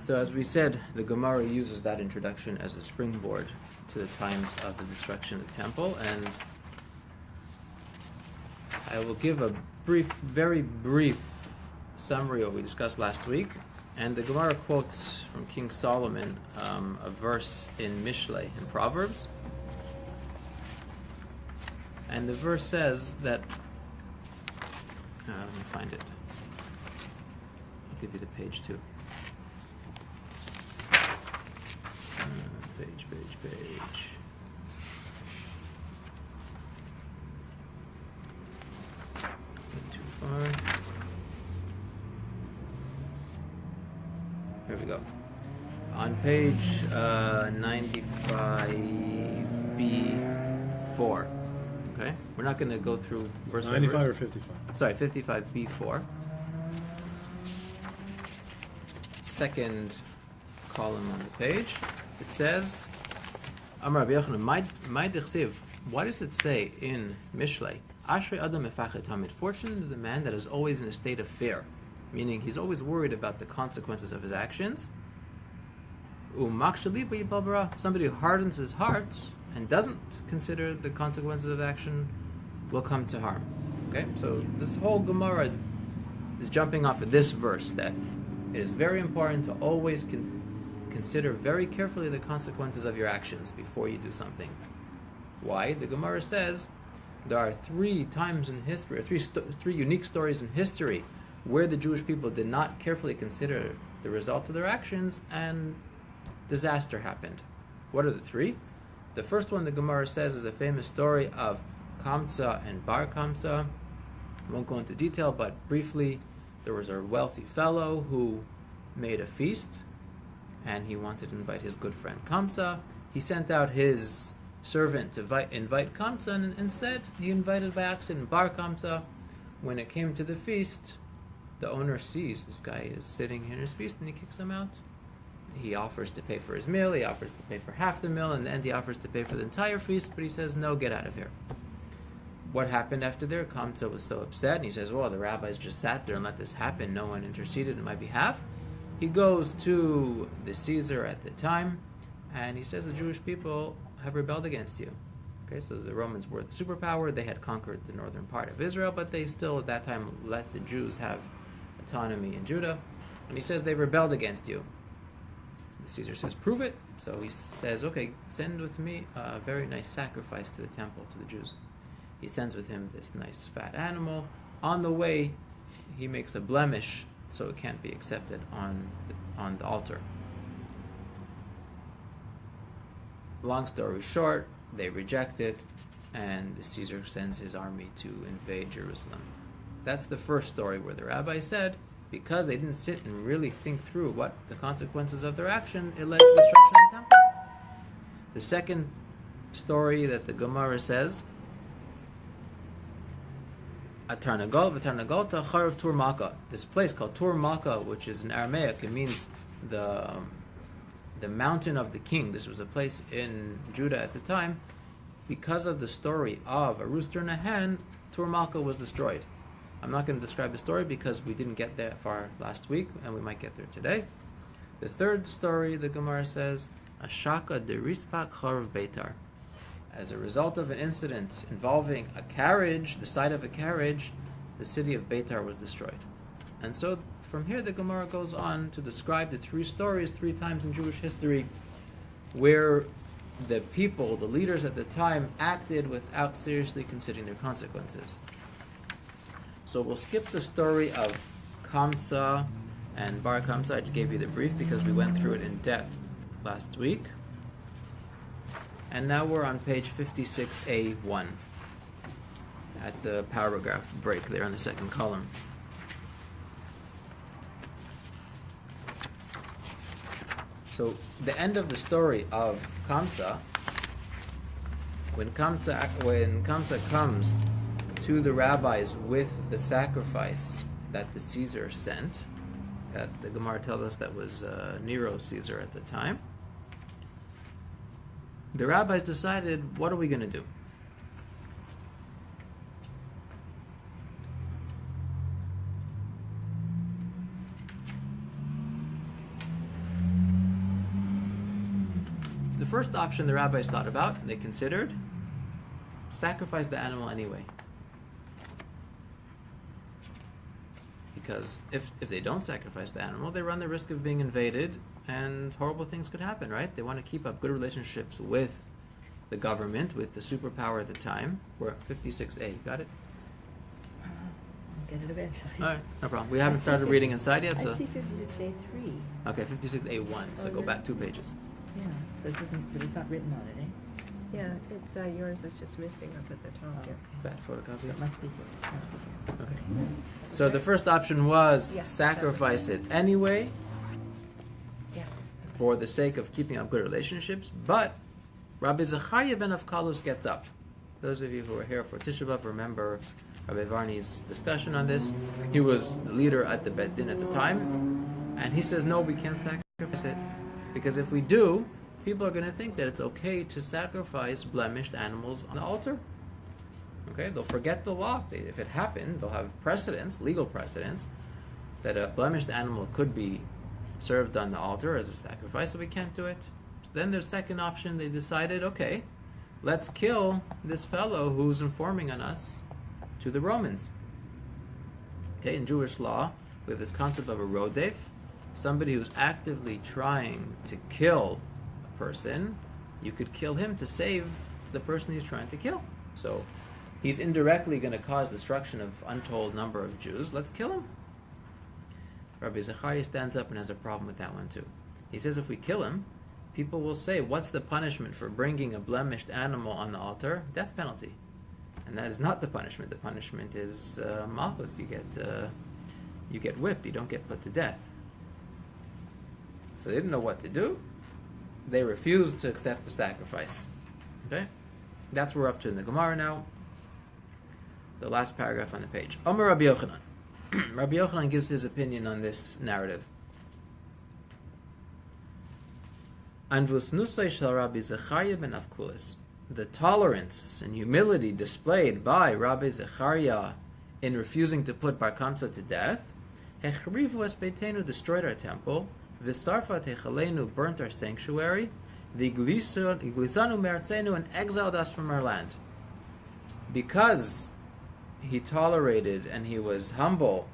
So as we said, the Gemara uses that introduction as a springboard to the times of the destruction of the temple, and I will give a very brief summary of what we discussed last week. And the Gemara quotes from King Solomon a verse in Mishlei, in Proverbs. And the verse says that, let me find it. I'll give you the page too. Page. Not too far. Here we go. On page 95b4. Okay? We're not going to go through verse 95 by or verse. 55? Sorry, 55b4. Second column on the page. It says, Amar Rabbi Yochanan, my dechsiv, why does it say in Mishlei, Ashrei Adam mefachet hamid, fortunate is the man that is always in a state of fear, meaning he's always worried about the consequences of his actions. Somebody who hardens his heart and doesn't consider the consequences of action will come to harm. Okay, so this whole Gemara is jumping off of this verse, that it is very important to always consider very carefully the consequences of your actions before you do something. Why? The Gemara says there are 3 times in history, or three unique stories in history where the Jewish people did not carefully consider the results of their actions and disaster happened. What are the 3? The first one the Gemara says is the famous story of Kamsa and Bar Kamsa. I won't go into detail, but briefly, there was a wealthy fellow who made a feast, and he wanted to invite his good friend Kamsa. He sent out his servant to invite Kamsa, and instead he invited by accident Bar Kamsa. When it came to the feast, the owner sees this guy is sitting in his feast, and he kicks him out. He offers to pay for his meal, he offers to pay for half the meal, and then he offers to pay for the entire feast, but he says, no, get out of here. What happened after there? Kamsa was so upset, and he says, well, the rabbis just sat there and let this happen. No one interceded on my behalf. He goes to the Caesar at the time, and he says the Jewish people have rebelled against you. Okay, so the Romans were the superpower. They had conquered the northern part of Israel, but they still at that time let the Jews have autonomy in Judah. And he says they've rebelled against you. The Caesar says, prove it. So he says, okay, send with me a very nice sacrifice to the temple, to the Jews. He sends with him this nice fat animal. On the way, he makes a blemish so it can't be accepted on the altar. Long story short, they reject it, and Caesar sends his army to invade Jerusalem. That's the first story where the rabbi said, because they didn't sit and really think through what the consequences of their action, it led to the destruction of the temple. The second story that the Gemara says, Atarnagolta Charav Turmaka. This place called Turmaka, which is in Aramaic, it means the mountain of the king. This was a place in Judah at the time. Because of the story of a rooster and a hen, Turmaka was destroyed. I'm not going to describe the story because we didn't get that far last week, and we might get there today. The third story, the Gemara says, Ashaka de Rispak Charav Beitar. As a result of an incident involving a carriage, the side of a carriage, the city of Beitar was destroyed. And so from here the Gemara goes on to describe the 3 stories 3 times in Jewish history where the people, the leaders at the time, acted without seriously considering their consequences. So we'll skip the story of Kamsa and Bar Kamsa. I just gave you the brief because we went through it in depth last week. And now we're on page 56A1 at the paragraph break there in the second column. So the end of the story of Kamsa, when Kamsa comes to the rabbis with the sacrifice that the Caesar sent, that the Gemara tells us that was Nero Caesar at the time, the rabbis decided, what are we going to do? first option the rabbis thought about, they considered, sacrifice the animal anyway. Because if they don't sacrifice the animal, they run the risk of being invaded and horrible things could happen, right? They want to keep up good relationships with the government, with the superpower at the time. We're at 56a. Got it? I'll get it eventually. All right, no problem. We haven't started reading inside yet, so... I see 56A3. Okay, 56A1, so go back 2 pages. Yeah, so it doesn't, but it's not written on it, eh? Yeah, it's yours is just missing up at the top. Okay. Bad photocopy. So it must be here. Must be here. Okay. So the first option was Yes, sacrifice it anyway Yeah. for the sake of keeping up good relationships, but Rabbi Zechariah ben Avkalus gets up. Those of you who were here for Tisha B'Av remember Rabbi Varney's discussion on this. He was the leader at the Bet Din at the time, and he says, no, we can't sacrifice it, because if we do, people are going to think that it's okay to sacrifice blemished animals on the altar. Okay, they'll forget the law. If it happened, they'll have precedents, legal precedents, that a blemished animal could be served on the altar as a sacrifice, so we can't do it. Then their second option, they decided, okay, let's kill this fellow who's informing on us to the Romans. Okay, in Jewish law, we have this concept of a rodef, somebody who's actively trying to kill a person. You could kill him to save the person he's trying to kill. So he's indirectly going to cause destruction of untold number of Jews. Let's kill him. Rabbi Zechariah stands up and has a problem with that one too. He says if we kill him, people will say, what's the punishment for bringing a blemished animal on the altar? Death penalty. And that is not the punishment. The punishment is malchus. You get whipped. You don't get put to death. So they didn't know what to do. They refused to accept the sacrifice. Okay? That's what we're up to in the Gemara now. The last paragraph on the page. Omer Rabbi Yochanan. Rabbi Yochanan gives his opinion on this narrative. Anvus nusay shel Rabbi Zechariah ben Avkulis. The tolerance and humility displayed by Rabbi Zechariah in refusing to put Bar Kamsa to death, Hechrivu es Beitenu, destroyed our temple, Visarfat Hechalenu, burnt our sanctuary, Viglisanu Me'artzenu, and exiled us from our land. Because he tolerated and he was humble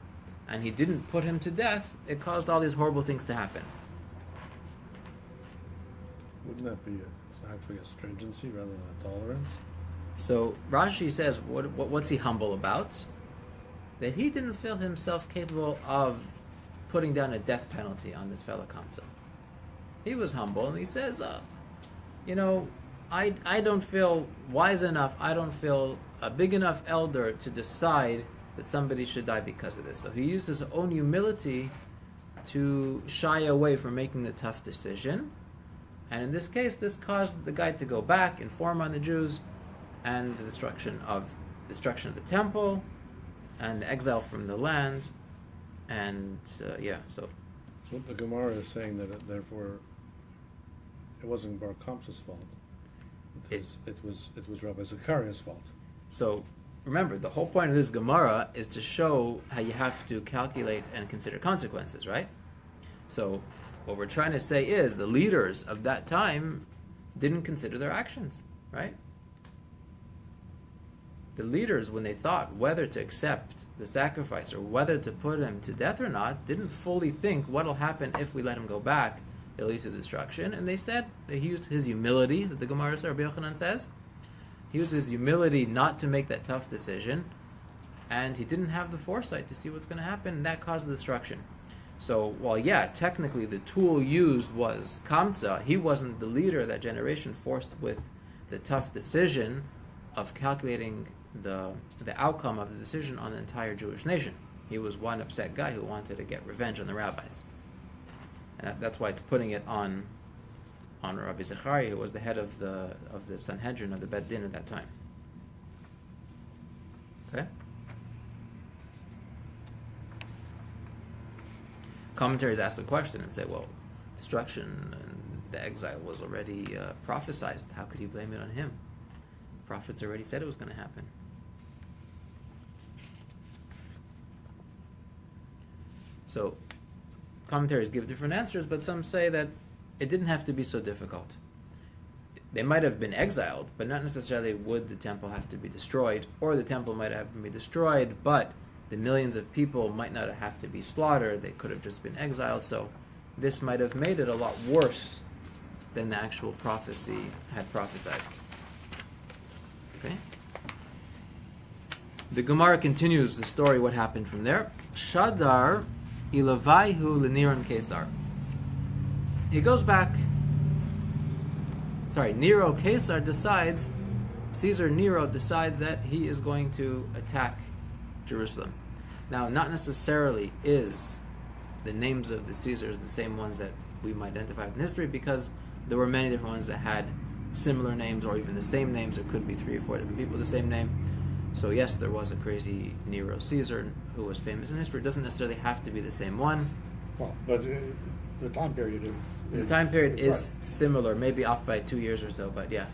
and he didn't put him to death, it caused all these horrible things to happen. Wouldn't that be it's actually a stringency rather than a tolerance? So Rashi says, what's he humble about? That he didn't feel himself capable of putting down a death penalty on this fellow Kamsa. He was humble, and he says, I don't feel wise enough, I don't feel a big enough elder to decide that somebody should die because of this. So he used his own humility to shy away from making a tough decision. And in this case, this caused the guy to go back, inform on the Jews, and the destruction of the temple, and the exile from the land, and so. So what the Gemara is saying that therefore it wasn't Bar Kamsa's fault. It was Rabbi Zechariah's fault. So remember, the whole point of this Gemara is to show how you have to calculate and consider consequences, right? So what we're trying to say is the leaders of that time didn't consider their actions, right? The leaders, when they thought whether to accept the sacrifice or whether to put him to death or not, didn't fully think what'll happen if we let him go back. It'll lead to destruction. And they said, he used his humility, that the Gemara, Rabbi Yochanan says, he used his humility not to make that tough decision, and he didn't have the foresight to see what's going to happen, and that caused the destruction. So, while technically the tool used was Kamsa, he wasn't the leader of that generation forced with the tough decision of calculating the outcome of the decision on the entire Jewish nation. He was one upset guy who wanted to get revenge on the rabbis. And that's why it's putting it on Rabbi Zechariah, who was the head of the Sanhedrin, of the Bet Din at that time. Okay? Commentaries ask the question and say, well, destruction and the exile was already prophesized. How could he blame it on him? Prophets already said it was going to happen. So, commentaries give different answers, but some say that it didn't have to be so difficult. they might have been exiled, but not necessarily would the temple have to be destroyed, or the temple might have to be destroyed, but the millions of people might not have to be slaughtered. They could have just been exiled. So this might have made it a lot worse than the actual prophecy had prophesied. Okay. The Gemara continues the story, what happened from there. Shadar ilavaihu leniron Kesar. He goes back. Nero Caesar decides, Caesar Nero decides that he is going to attack Jerusalem. Now, not necessarily is the names of the Caesars the same ones that we might identify in history, because there were many different ones that had similar names or even the same names. There could be 3 or 4 different people with the same name. So yes, there was a crazy Nero Caesar who was famous in history. It doesn't necessarily have to be the same one. Well, but the time period is The time period is right. similar, maybe off by 2 years or so, but yeah.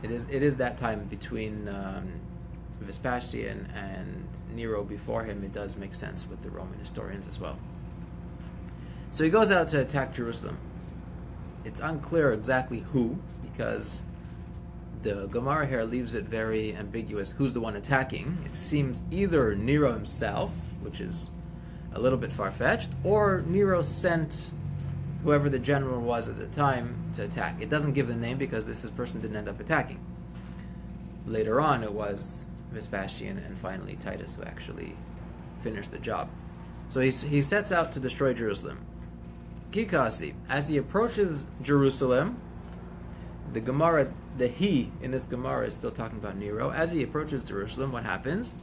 It is that time between Vespasian and Nero before him. It does make sense with the Roman historians as well. So he goes out to attack Jerusalem. It's unclear exactly who, because the Gemara here leaves it very ambiguous who's the one attacking. It seems either Nero himself, which is a little bit far-fetched, or Nero sent whoever the general was at the time to attack. It doesn't give the name because this person didn't end up attacking. Later on, it was Vespasian and finally Titus who actually finished the job. So he sets out to destroy Jerusalem. Kikasi, as he approaches Jerusalem, the Gemara, the he in this Gemara is still talking about Nero. As he approaches Jerusalem, what happens?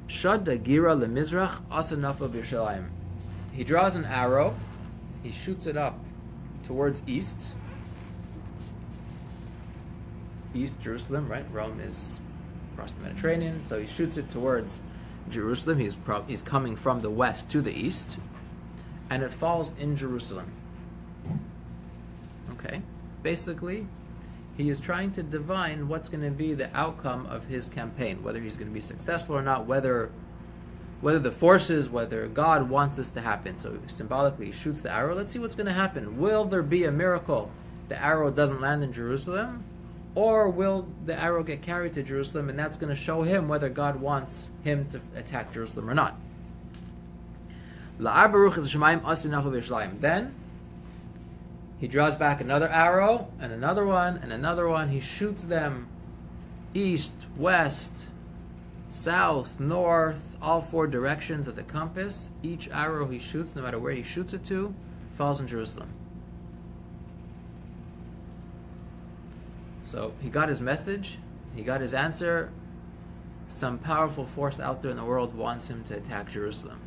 Shad gira lemizrach asanafa b'Yerushalayim. He draws an arrow, he shoots it up towards east. East Jerusalem, right? Rome is across the Mediterranean, so he shoots it towards Jerusalem. He's coming from the west to the east, and it falls in Jerusalem. Okay, basically, he is trying to divine what's going to be the outcome of his campaign, whether he's going to be successful or not, whether the forces, whether God wants this to happen. So symbolically, he shoots the arrow. Let's see what's going to happen. Will there be a miracle? The arrow doesn't land in Jerusalem, or will the arrow get carried to Jerusalem, and that's going to show him whether God wants him to attack Jerusalem or not. Then he draws back another arrow, and another one, and another one. He shoots them east, west, south, north, all 4 directions of the compass. Each arrow he shoots, no matter where he shoots it to, falls in Jerusalem. So he got his message, he got his answer. Some powerful force out there in the world wants him to attack Jerusalem.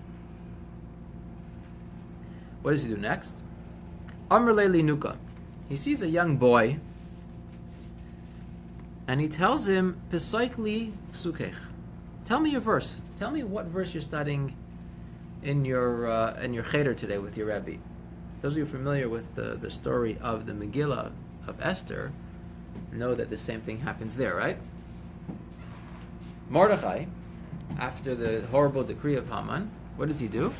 What does he do next? Amr Leili Nuka. He sees a young boy, and he tells him, Pesaikli Psukech. Tell me your verse. Tell me what verse you're studying in your cheder today with your Rebbe. Those of you familiar with the story of the Megillah of Esther know that the same thing happens there, right? Mordechai, after the horrible decree of Haman, what does he do?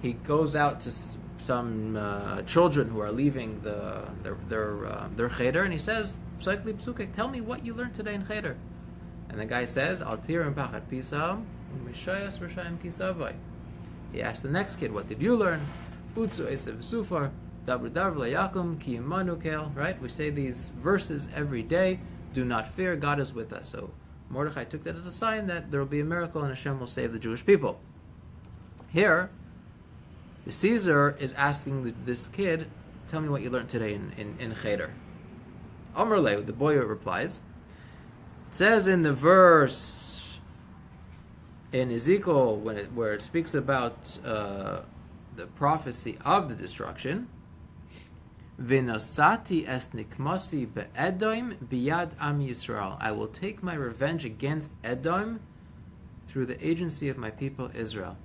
He goes out to some children who are leaving their cheder, and he says, "Psakli psukek, tell me what you learned today in cheder." And the guy says, "Altir impachat pisam umishayas rishayim kisavai." He asked the next kid, "What did you learn?" Utzu esev sufar dabr dabr layakum ki imanukel. Right? We say these verses every day. Do not fear, God is with us. So Mordechai took that as a sign that there will be a miracle and Hashem will save the Jewish people. Here, the Caesar is asking this kid, "Tell me what you learned today in cheder." Amr le, the boy replies. It says in the verse in Ezekiel where it speaks about the prophecy of the destruction, "V'nosati es nikmasi be'Edom biyad am Yisrael." I will take my revenge against Edom through the agency of my people Israel.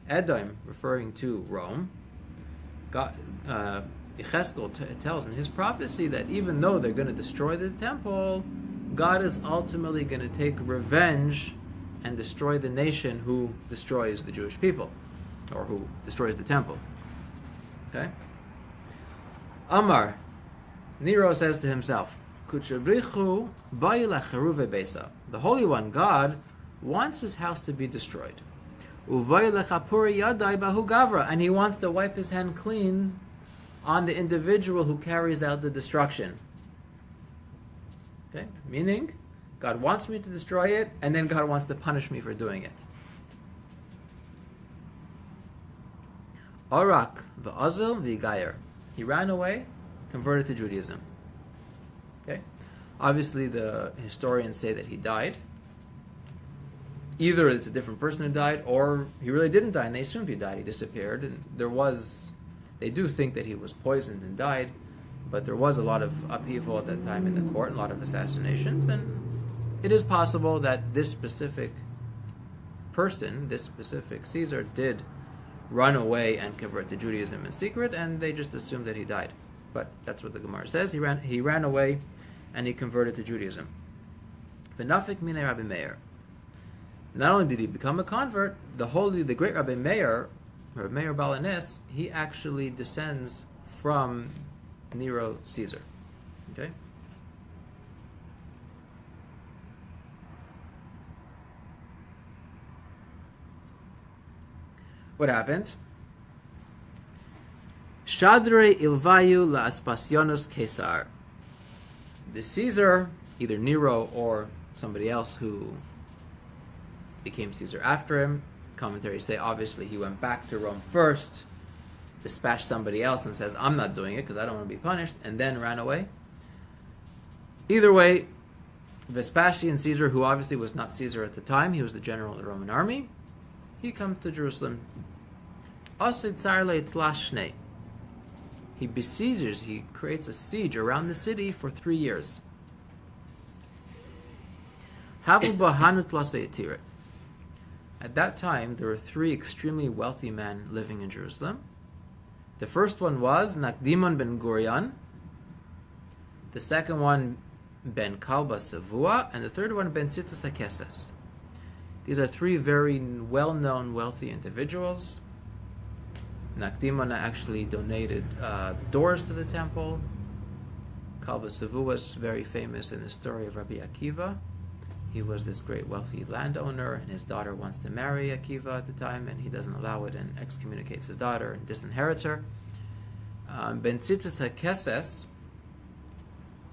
Edom, referring to Rome. God, Yechezkel tells in his prophecy that even though they're going to destroy the temple, God is ultimately going to take revenge and destroy the nation who destroys the Jewish people, or who destroys the temple. Okay? Amar, Nero says to himself, "Kuchabrichu ba'ilacheruve besa." The Holy One, God, wants his house to be destroyed. Uvayilechapuri yadai bahu gavra, and he wants to wipe his hand clean on the individual who carries out the destruction. Okay, meaning, God wants me to destroy it, and then God wants to punish me for doing it. Arak v'azil v'gayer. He ran away, converted to Judaism. Okay, obviously the historians say that he died. Either it's a different person who died, or he really didn't die, and they assumed he died. He disappeared, and they do think that he was poisoned and died, but there was a lot of upheaval at that time in the court, and a lot of assassinations, and it is possible that this specific person, this specific Caesar, did run away and convert to Judaism in secret, and they just assumed that he died. But that's what the Gemara says. He ran away, and he converted to Judaism. V'nafik minei Rabbi Meir. Not only did he become a convert, the great Rabbi Meir Balanes, he actually descends from Nero Caesar. Okay? What happened? Shadre ilvayu la Aspasionos Caesar. The Caesar, either Nero or somebody else who became Caesar after him. Commentaries say obviously he went back to Rome first, dispatched somebody else and says, I'm not doing it because I don't want to be punished, and then ran away. Either way, Vespasian Caesar, who obviously was not Caesar at the time, he was the general of the Roman army, he comes to Jerusalem. He besieges, he creates a siege around the city for 3 years. At that time, there were 3 extremely wealthy men living in Jerusalem. The first one was Nakdimon ben Gurion, the second one ben Kalba Savua, and the third one ben Tzitzis HaKeses. These are 3 very well-known wealthy individuals. Nakdimon actually donated doors to the temple. Kalba Savua was very famous in the story of Rabbi Akiva. He was this great wealthy landowner, and his daughter wants to marry Akiva at the time, and he doesn't allow it and excommunicates his daughter and disinherits her. Ben Tzitzis HaKeses,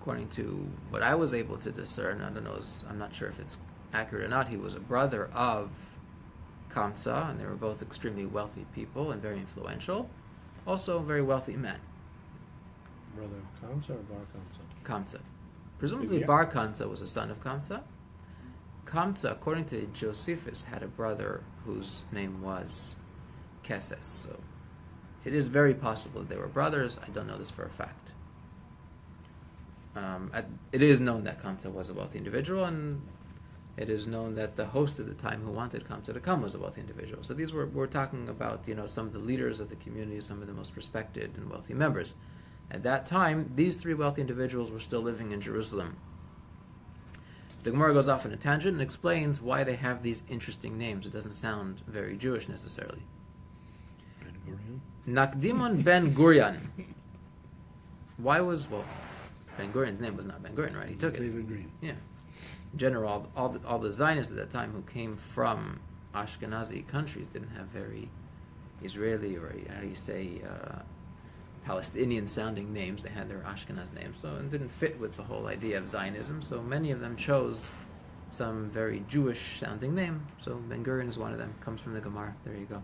according to what I was able to discern, I'm not sure if it's accurate or not, he was a brother of Kamsa, and they were both extremely wealthy people and very influential. Also very wealthy men. Brother Kamsa or Bar Kamsa? Kamsa. Presumably Yeah. Bar Kamsa was a son of Kamsa. Kamsa, according to Josephus, had a brother whose name was Keses. So it is very possible that they were brothers. I don't know this for a fact. It is known that Kamsa was a wealthy individual, and it is known that the host at the time who wanted Kamsa to come was a wealthy individual. So we're talking about some of the leaders of the community, some of the most respected and wealthy members. At that time, these 3 wealthy individuals were still living in Jerusalem. The Gemara goes off on a tangent and explains why they have these interesting names. It doesn't sound very Jewish necessarily. Nakdimon ben Gurion. Ben Gurion's name was not Ben Gurion, right? He took it. David Green. Yeah. In general, all the Zionists at that time who came from Ashkenazi countries didn't have very Israeli, or how do you say, Palestinian-sounding names. They had their Ashkenaz names, so it didn't fit with the whole idea of Zionism. So many of them chose some very Jewish-sounding name. So Ben Gurion is one of them. Comes from the Gemara. There you go.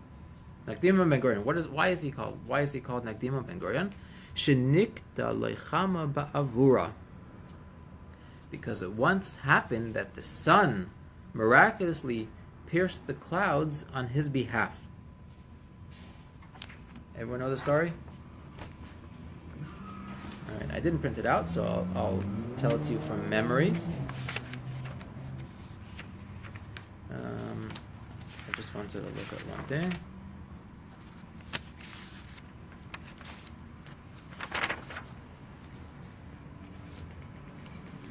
Nakdimon ben Gurion. Why is he called Nakdimon ben Gurion? Shenikta leichama ba'avura. Because it once happened that the sun miraculously pierced the clouds on his behalf. Everyone know the story? Alright, I didn't print it out, so I'll tell it to you from memory. I just wanted to look at one thing.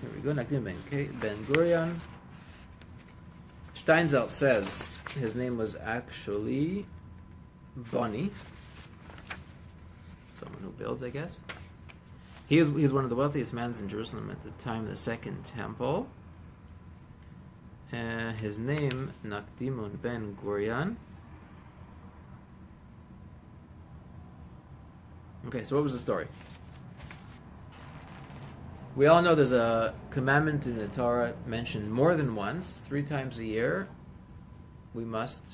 Here we go. Nakdim Ben Gurion. Steinzelt says his name was actually Bonnie. Someone who builds, I guess. He's one of the wealthiest men in Jerusalem at the time of the Second Temple. His name, Nakdimun ben Gurion. Okay, so what was the story? We all know there's a commandment in the Torah mentioned more than once, 3 times a year. We must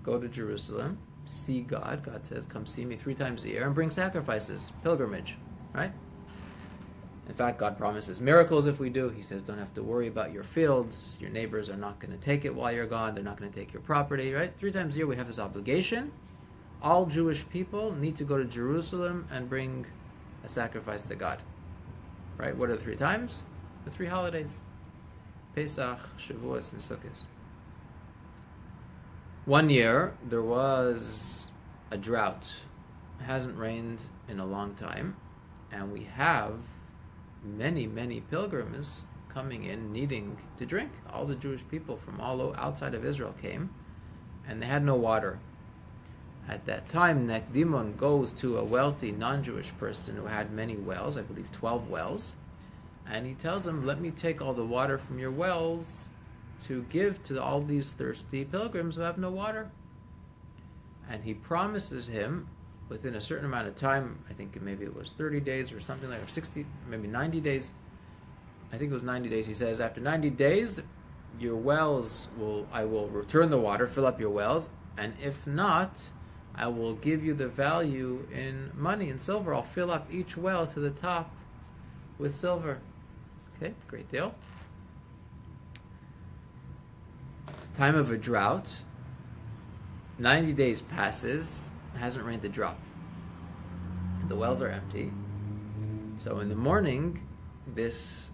go to Jerusalem, see God. God says, come see me 3 times a year, and bring sacrifices, pilgrimage, right? In fact, God promises miracles if we do. He says, don't have to worry about your fields. Your neighbors are not going to take it while you're gone. They're not going to take your property, right? 3 times a year we have this obligation. All Jewish people need to go to Jerusalem and bring a sacrifice to God, right? What are the 3 times? The 3 holidays: Pesach, Shavuos, and Sukkot. One year there was a drought. It hasn't rained in a long time, and we have many, many pilgrims coming in needing to drink. All the Jewish people from all outside of Israel came, and they had no water. At that time, Nekdimon goes to a wealthy non-Jewish person who had many wells, I believe 12 wells, and he tells him, let me take all the water from your wells to give to all these thirsty pilgrims who have no water. And he promises him, within a certain amount of time, I think maybe it was 30 days or something like, or 60, maybe 90 days, I think it was 90 days, he says, after 90 days, your wells I will return the water, fill up your wells, and if not, I will give you the value in money and silver. I'll fill up each well to the top with silver. Okay, great deal. Time of a drought. 90 days passes. Hasn't rained a drop. The wells are empty. So in the morning, this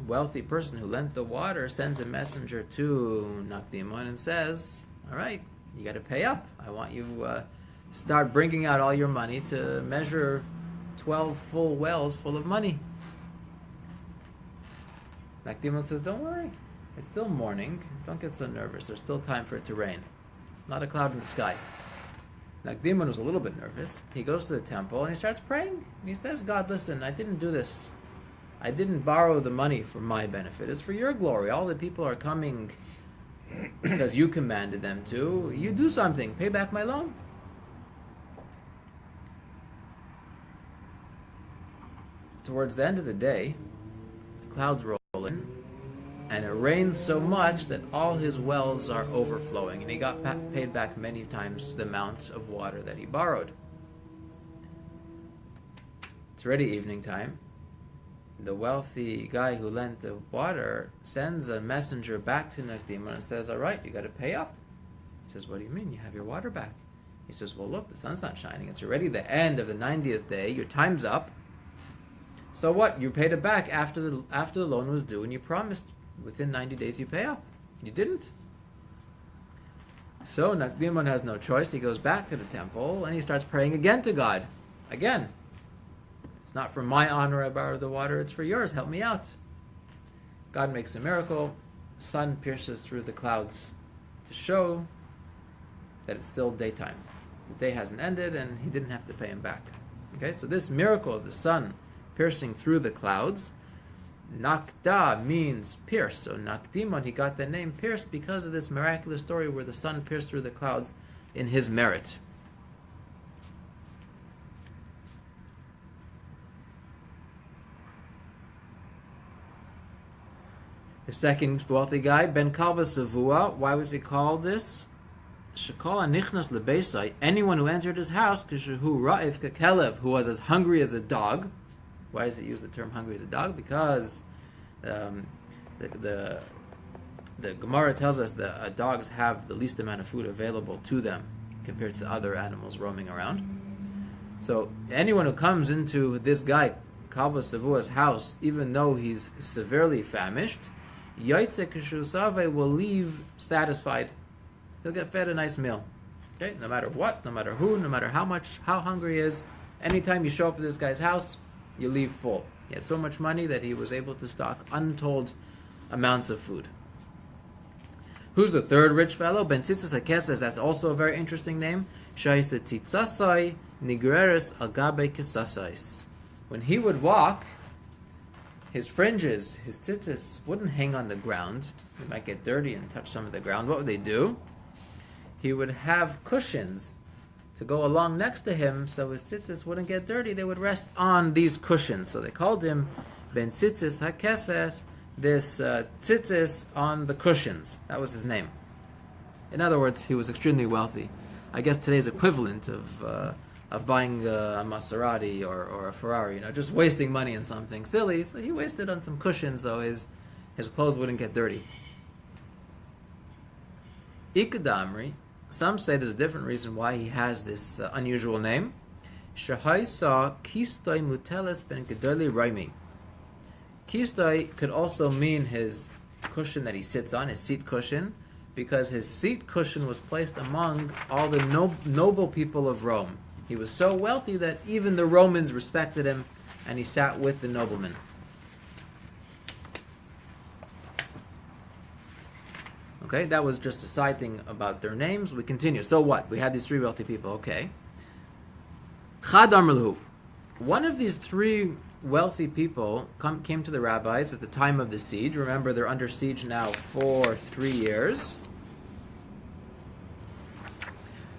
wealthy person who lent the water sends a messenger to Nakdimon and says, all right, you got to pay up. I want you start bringing out all your money to measure 12 full wells full of money. Nakdimon says, don't worry. It's still morning. Don't get so nervous. There's still time for it to rain. Not a cloud in the sky. Nakdimon was a little bit nervous. He goes to the temple and he starts praying. And he says, God, listen, I didn't do this. I didn't borrow the money for my benefit. It's for your glory. All the people are coming because you commanded them to. You do something. Pay back my loan. Towards the end of the day, the clouds roll in, and it rains so much that all his wells are overflowing, and he got paid back many times the amount of water that he borrowed. It's already evening time. The wealthy guy who lent the water sends a messenger back to Nakdimon and says, all right, you got to pay up. He says, what do you mean? You have your water back. He says, well, look, the sun's not shining. It's already the end of the 90th day. Your time's up. So what? You paid it back after the loan was due, and you promised within 90 days you pay up. You didn't. So Nakdimon has no choice. He goes back to the temple, and he starts praying again to God. Again. It's not for my honor I borrowed the water, it's for yours. Help me out. God makes a miracle. Sun pierces through the clouds to show that it's still daytime. The day hasn't ended, and he didn't have to pay him back. Okay, so this miracle of the sun piercing through the clouds, Nakda means pierce. So Nakdimon, he got the name pierced because of this miraculous story where the sun pierced through the clouds in his merit. The second wealthy guy, Ben Kalba Savua. Why was he called this? Shekol anichnas lebeisai. Anyone who entered his house, kishehu ra'if kakelev, who was as hungry as a dog. Why does it use the term hungry as a dog? Because the Gemara tells us that dogs have the least amount of food available to them compared to other animals roaming around. So anyone who comes into this guy, Kalba Savua's house, even though he's severely famished, Yaitse Kishusave will leave satisfied. He'll get fed a nice meal. Okay, no matter what, no matter who, no matter how hungry he is, anytime you show up at this guy's house, you leave full. He had so much money that he was able to stock untold amounts of food. Who's the third rich fellow? Ben Tzitzis HaKesses, that's also a very interesting name. Shaisa Tzitzasai nigreres agabe kisasais. When he would walk, his fringes, his tzitzis, wouldn't hang on the ground. He might get dirty and touch some of the ground. What would they do? He would have cushions to go along next to him so his tzitzis wouldn't get dirty. They would rest on these cushions. So they called him Ben Tzitzis HaKeses, this tzitzis on the cushions. That was his name. In other words, he was extremely wealthy. I guess today's equivalent of buying a Maserati or a Ferrari, just wasting money on something silly. So he wasted on some cushions so his clothes wouldn't get dirty. Ikadamri, some say there's a different reason why he has this unusual name. Shahai saw Kistoi Muteles ben Gedoli Raimi. Kistoi could also mean his cushion that he sits on, his seat cushion, because his seat cushion was placed among all the noble people of Rome. He was so wealthy that even the Romans respected him, and he sat with the noblemen. Okay, that was just a side thing about their names. We continue. So what? We had these three wealthy people. Okay. Chad Amar Lahu. One of these three wealthy people came to the rabbis at the time of the siege. Remember, they're under siege now for 3 years.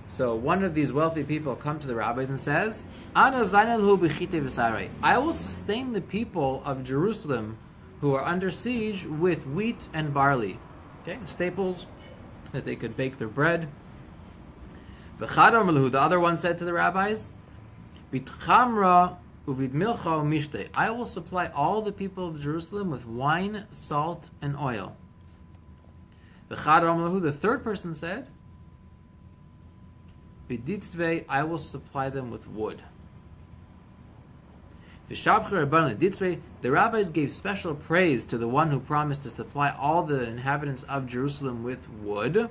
So one of these wealthy people come to the rabbis and says, I will sustain the people of Jerusalem who are under siege with wheat and barley. Okay, staples that they could bake their bread. The other one said to the rabbis, I will supply all the people of Jerusalem with wine, salt, and oil. The third person said, I will supply them with wood. The rabbis gave special praise to the one who promised to supply all the inhabitants of Jerusalem with wood,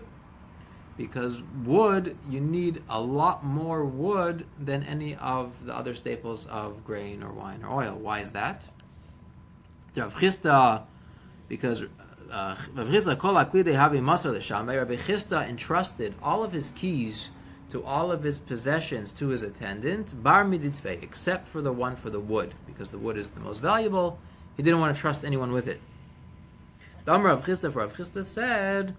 because wood, you need a lot more wood than any of the other staples of grain or wine or oil. Why is that? Because Rabbi Chisda entrusted all of his keys to all of his possessions to his attendant, bar miditzvei, except for the one for the wood, because the wood is the most valuable. He didn't want to trust anyone with it. The Amar of Chisda, for Rav Chisda said,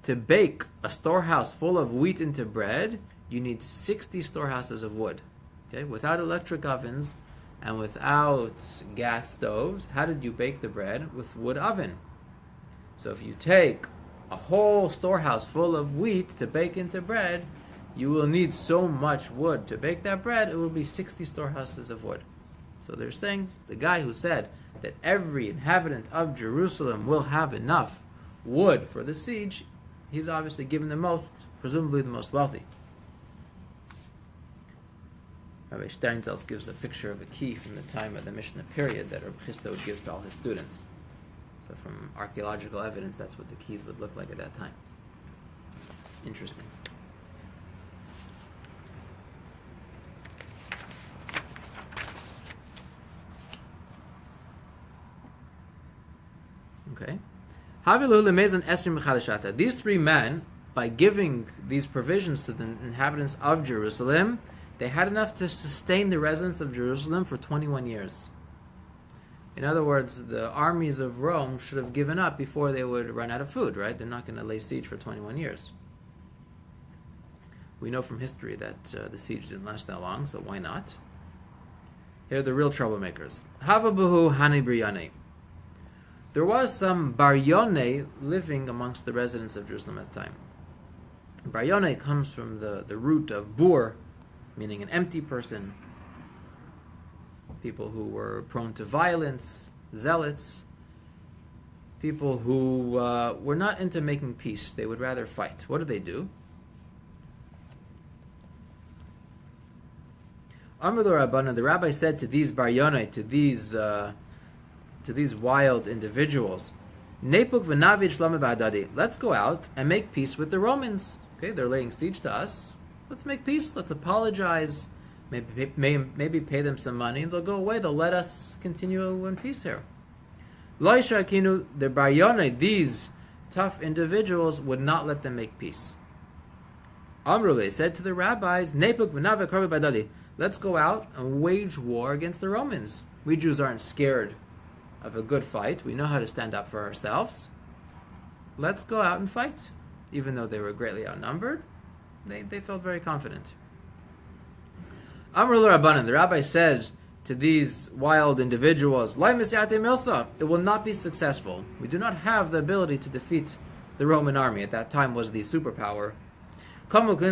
to bake a storehouse full of wheat into bread, you need 60 storehouses of wood. Okay, without electric ovens and without gas stoves, how did you bake the bread? With wood oven. So if you take a whole storehouse full of wheat to bake into bread, you will need so much wood to bake that bread, it will be 60 storehouses of wood. So they're saying, the guy who said that every inhabitant of Jerusalem will have enough wood for the siege, he's obviously given the most, presumably the most wealthy. Rabbi Steinsaltz gives a picture of a key from the time of the Mishnah period that Rabbi Chisda would give to all his students. So from archaeological evidence, that's what the keys would look like at that time. Interesting. Okay. These three men, by giving these provisions to the inhabitants of Jerusalem, they had enough to sustain the residents of Jerusalem for 21 years. In other words, the armies of Rome should have given up before they would run out of food, right? They're not going to lay siege for 21 years. We know from history that the siege didn't last that long, so why not? Here are the real troublemakers. Havabuhu Hani Briane. There was some Baryone living amongst the residents of Jerusalem at the time. Baryone comes from the root of bur, meaning an empty person. People who were prone to violence, zealots, people who were not into making peace. They would rather fight. What do? Amar Rabbana, the rabbi said to these Baryone, to these wild individuals, Nepuk v'navid shlama ba'adadi. Let's go out and make peace with the Romans. Okay, they're laying siege to us. Let's make peace. Let's apologize. Maybe pay them some money, and they'll go away. They'll let us continue in peace here. Lo yishakinu, the Baryone, these tough individuals, would not let them make peace. Amrule said to the rabbis, Nepuk v'navek harbi badali. Let's go out and wage war against the Romans. We Jews aren't scared of a good fight. We know how to stand up for ourselves. Let's go out and fight. Even though they were greatly outnumbered, they felt very confident. Amrul Rabbanan, the rabbi says to these wild individuals, it will not be successful. We do not have the ability to defeat the Roman army. At that time was the superpower. What did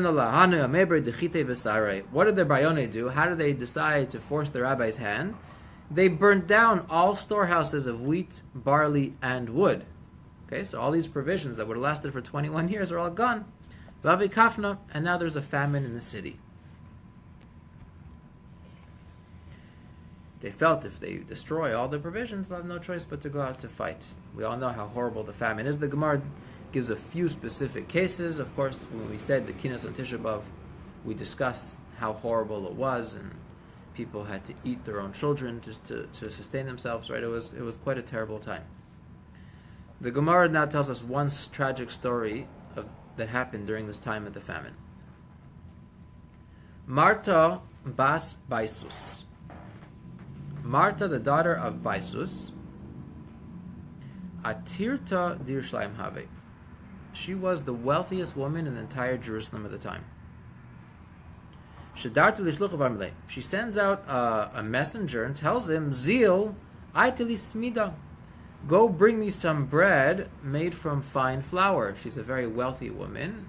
the Bayone do? How did they decide to force the rabbi's hand? They burnt down all storehouses of wheat, barley, and wood. Okay, so all these provisions that would have lasted for 21 years are all gone. Lavi kafna, and now there's a famine in the city. They felt if they destroy all the provisions, they'll have no choice but to go out to fight. We all know how horrible the famine is. The Gemara gives a few specific cases. Of course, when we said the Kinos on Tisha B'Av, we discussed how horrible it was, and people had to eat their own children just to sustain themselves. Right? It was quite a terrible time. The Gemara now tells us one tragic story that happened during this time of the famine. Marta bas Baisus. Marta, the daughter of Baisus, Atirta Dirshleim Have. She was the wealthiest woman in the entire Jerusalem at the time. She sends out a messenger and tells him, Zil, Aiteli Smida, go bring me some bread made from fine flour. She's a very wealthy woman.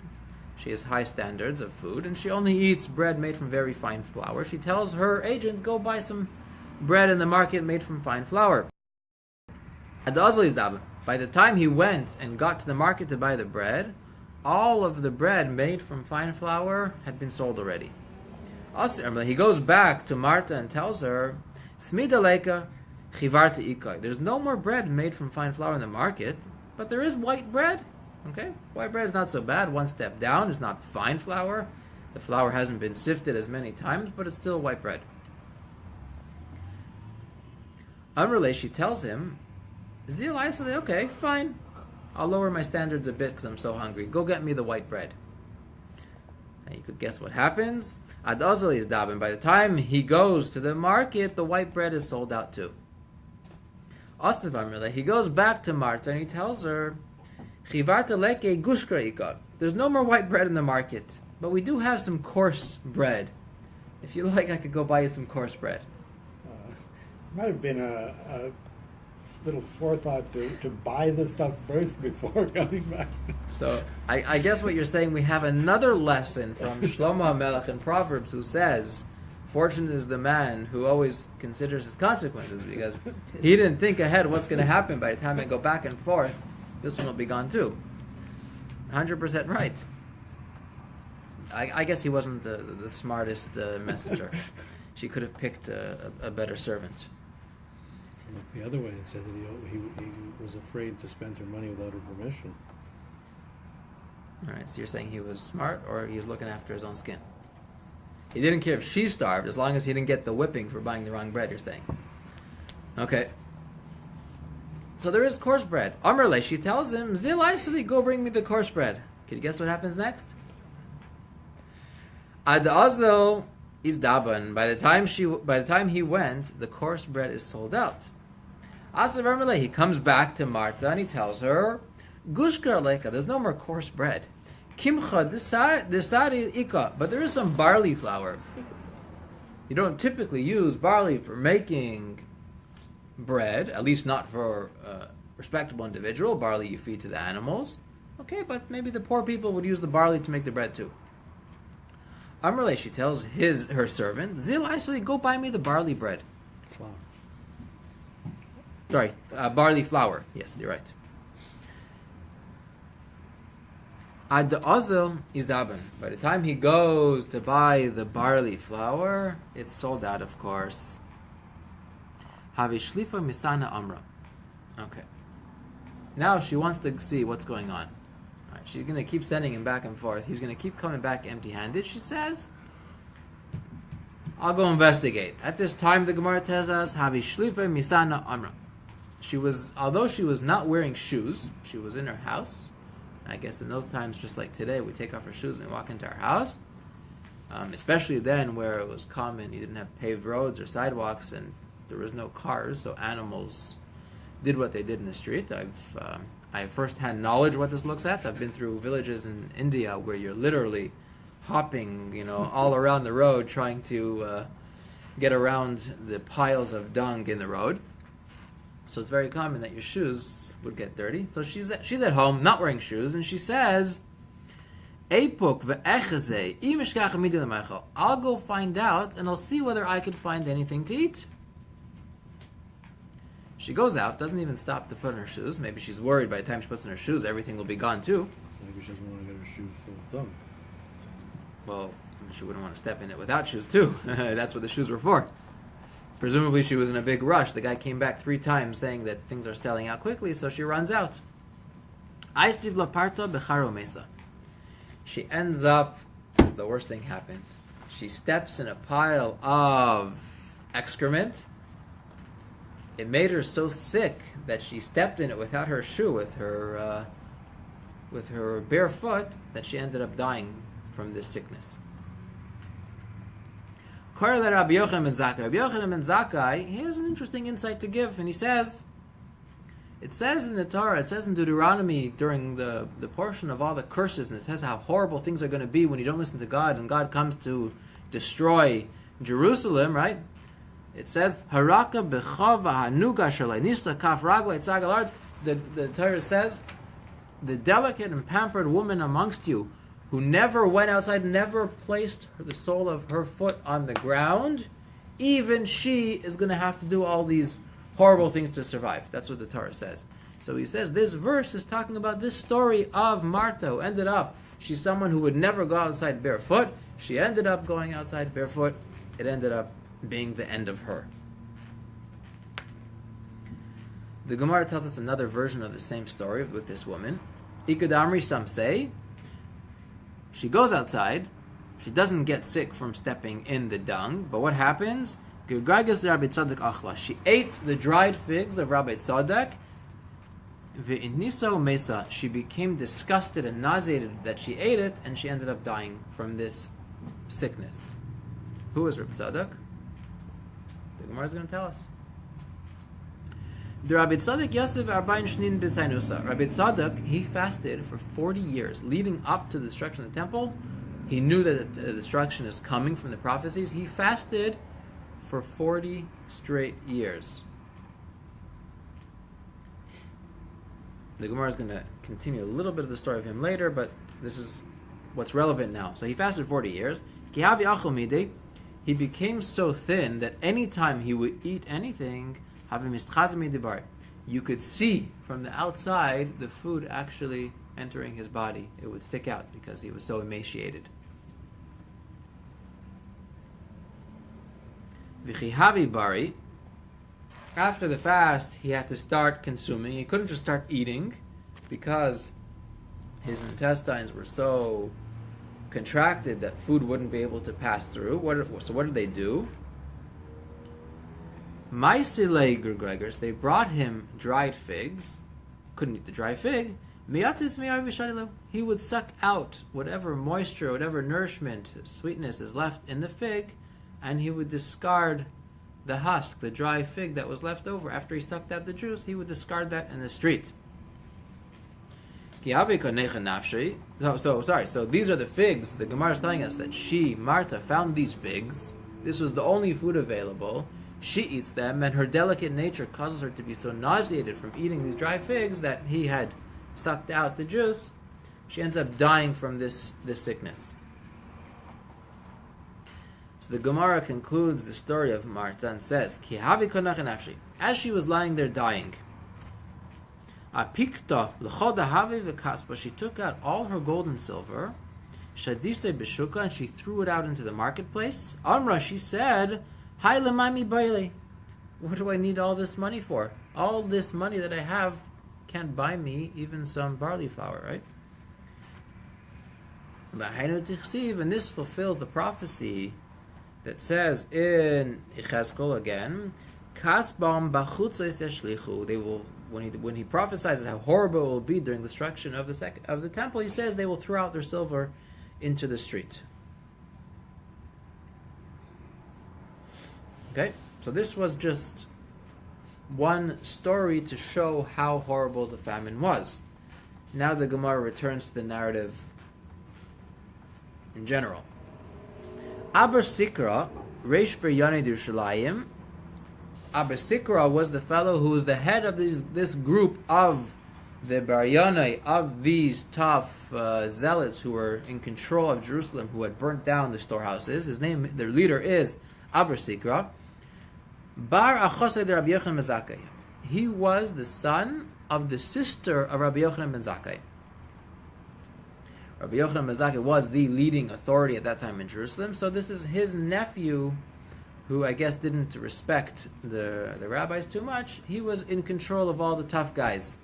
She has high standards of food, and she only eats bread made from very fine flour. She tells her agent, go buy some bread in the market made from fine flour. By the time he went and got to the market to buy the bread, all of the bread made from fine flour had been sold already. He goes back to Marta and tells her, Smidaleka chivarta ikai. There's no more bread made from fine flour in the market, but there is white bread. Okay, white bread is not so bad. One step down, it's not fine flour. The flour hasn't been sifted as many times, but it's still white bread. Amrullah, she tells him, Zil, I say, okay, fine. I'll lower my standards a bit because I'm so hungry. Go get me the white bread. And you could guess what happens. Ad Azali is daben. By the time he goes to the market, the white bread is sold out too. Asif Amrullah, he goes back to Marta and he tells her, Chivarta leke gushkra ika. There's no more white bread in the market, but we do have some coarse bread. If you like, I could go buy you some coarse bread. Might have been a little forethought to buy the stuff first before coming back. So I guess what you're saying, we have another lesson from Shlomo HaMelech in Proverbs, who says, fortunate is the man who always considers his consequences, because he didn't think ahead what's going to happen. By the time I go back and forth, this one will be gone too. 100% right. I guess he wasn't the smartest messenger. She could have picked a better servant. Look the other way and said that he was afraid to spend her money without her permission. All right, so you're saying he was smart, or he was looking after his own skin? He didn't care if she starved, as long as he didn't get the whipping for buying the wrong bread, you're saying. Okay. So there is coarse bread. Amrle, she tells him, Zil Aisli, go bring me the coarse bread. Can you guess what happens next? Ad Azil is daban. By the time he went, the coarse bread is sold out. Asav Amrle, he comes back to Marta and he tells her, Gushkar leka, there's no more coarse bread. Kimcha desari ika, but there is some barley flour. You don't typically use barley for making bread, at least not for a respectable individual. Barley you feed to the animals. Okay, but maybe the poor people would use the barley to make the bread too. Amrle, she tells her servant, Zil Aisli, go buy me the barley bread. Flour. Sorry, barley flour. Yes, you're right. Ad Azil is daben. By the time he goes to buy the barley flour, it's sold out, of course. Havishlifa misana amra. Okay. Now she wants to see what's going on. All right, she's going to keep sending him back and forth. He's going to keep coming back empty-handed. She says, I'll go investigate. At this time, the Gemara tells us, Havishlifa misana amra. Although she was not wearing shoes, she was in her house, I guess in those times, just like today, we take off our shoes and we walk into our house. Especially then, where it was common, you didn't have paved roads or sidewalks, and there was no cars, so animals did what they did in the street. I have first-hand knowledge of what this looks at. I've been through villages in India where you're literally hopping, all around the road trying to get around the piles of dung in the road. So it's very common that your shoes would get dirty. So she's at home, not wearing shoes, and she says, I'll go find out, and I'll see whether I could find anything to eat. She goes out, doesn't even stop to put on her shoes. Maybe she's worried by the time she puts on her shoes, everything will be gone too. Maybe she doesn't want to get her shoes full of dung. Well, she wouldn't want to step in it without shoes too. That's what the shoes were for. Presumably she was in a big rush. The guy came back 3 times saying that things are selling out quickly, so she runs out. She ends up, the worst thing happened. She steps in a pile of excrement. It made her so sick that she stepped in it without her shoe, with her bare foot, that she ended up dying from this sickness. Rabbi Yochanan ben Zakkai, he has an interesting insight to give, and he says, it says in the Torah, it says in Deuteronomy during the portion of all the curses, and it says how horrible things are going to be when you don't listen to God, and God comes to destroy Jerusalem, right? It says, Haraka b'chava hanuga shalai nista kaf ragla etzagal arts. The Torah says, the delicate and pampered woman amongst you, who never went outside, never placed the sole of her foot on the ground, even she is going to have to do all these horrible things to survive. That's what the Torah says. So he says this verse is talking about this story of Martha, who ended up, she's someone who would never go outside barefoot. She ended up going outside barefoot. It ended up being the end of her. The Gemara tells us another version of the same story with this woman. Ikadamri, some say, she goes outside. She doesn't get sick from stepping in the dung. But what happens? She ate the dried figs of Rabbi Tzadok. She became disgusted and nauseated that she ate it, and she ended up dying from this sickness. Who was Rabbi Tzadok? The Gemara is going to tell us. The Rabbi Tzadok Yosef Arbain Shnin B'Tzainusa. Rabbi Tzadok, he fasted for 40 years leading up to the destruction of the temple. He knew that the destruction is coming from the prophecies. He fasted for 40 straight years. The Gemara is going to continue a little bit of the story of him later, but this is what's relevant now. So he fasted 40 years. He became so thin that anytime he would eat anything, you could see from the outside the food actually entering his body. It would stick out because he was so emaciated. V'chihavi bari. After the fast, he had to start consuming. He couldn't just start eating because his intestines were so contracted that food wouldn't be able to pass through. So what did they do? Maisilei Gregors, they brought him dried figs. Couldn't eat the dry fig. He would suck out whatever moisture, whatever nourishment, sweetness is left in the fig, and he would discard the husk, the dry fig that was left over. After he sucked out the juice, he would discard that in the street. So these are the figs. The Gemara is telling us that she, Martha, found these figs. This was the only food available. She eats them, and her delicate nature causes her to be so nauseated from eating these dry figs that he had sucked out the juice. She ends up dying from this sickness. So the Gemara concludes the story of Martha and says, as she was lying there dying, she took out all her gold and silver, and she threw it out into the marketplace. Amra, she said, what do I need all this money for? All this money that I have can't buy me even some barley flour, right? And this fulfills the prophecy that says in Chazkol again, they will when he prophesies how horrible it will be during the destruction of the temple, he says they will throw out their silver into the street. Okay, so this was just one story to show how horrible the famine was. Now the Gemara returns to the narrative in general. Aber Sikra, Reish Biryane Yerushalayim. Aber Sikra was the fellow who was the head of this group of the Biryane, of these tough zealots who were in control of Jerusalem, who had burnt down the storehouses. His name, their leader, is Aber Sikra. Bar Achosei de Rabbi Yochanan ben Zakkai. He was the son of the sister of Rabbi Yochanan ben Zakkai. Rabbi Yochanan ben Zakkai was the leading authority at that time in Jerusalem, so this is his nephew, who I guess didn't respect the rabbis too much. He was in control of all the tough guys.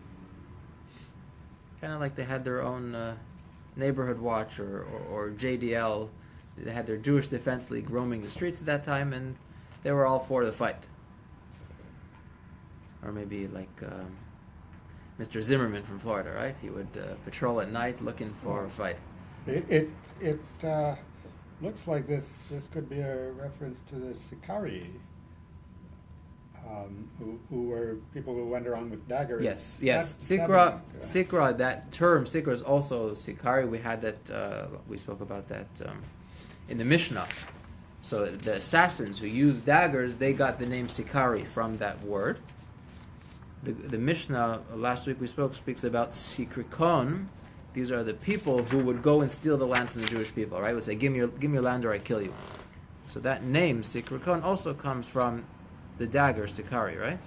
Kind of like they had their own neighborhood watch or JDL. They had their Jewish Defense League roaming the streets at that time, and they were all for the fight. Or maybe like Mr. Zimmerman from Florida, right? He would patrol at night looking for a fight. It looks like this could be a reference to the Sikari, who were people who went around with daggers. Yes. Sikra, that term, Sikra is also Sikari. We had that, we spoke about that in the Mishnah. So the assassins who used daggers, they got the name Sikari from that word. The Mishnah, last week we speaks about Sikrikon. These are the people who would go and steal the land from the Jewish people, right? Would say, give me your land or I kill you. So that name, Sikrikon, also comes from the dagger, Sikari, right?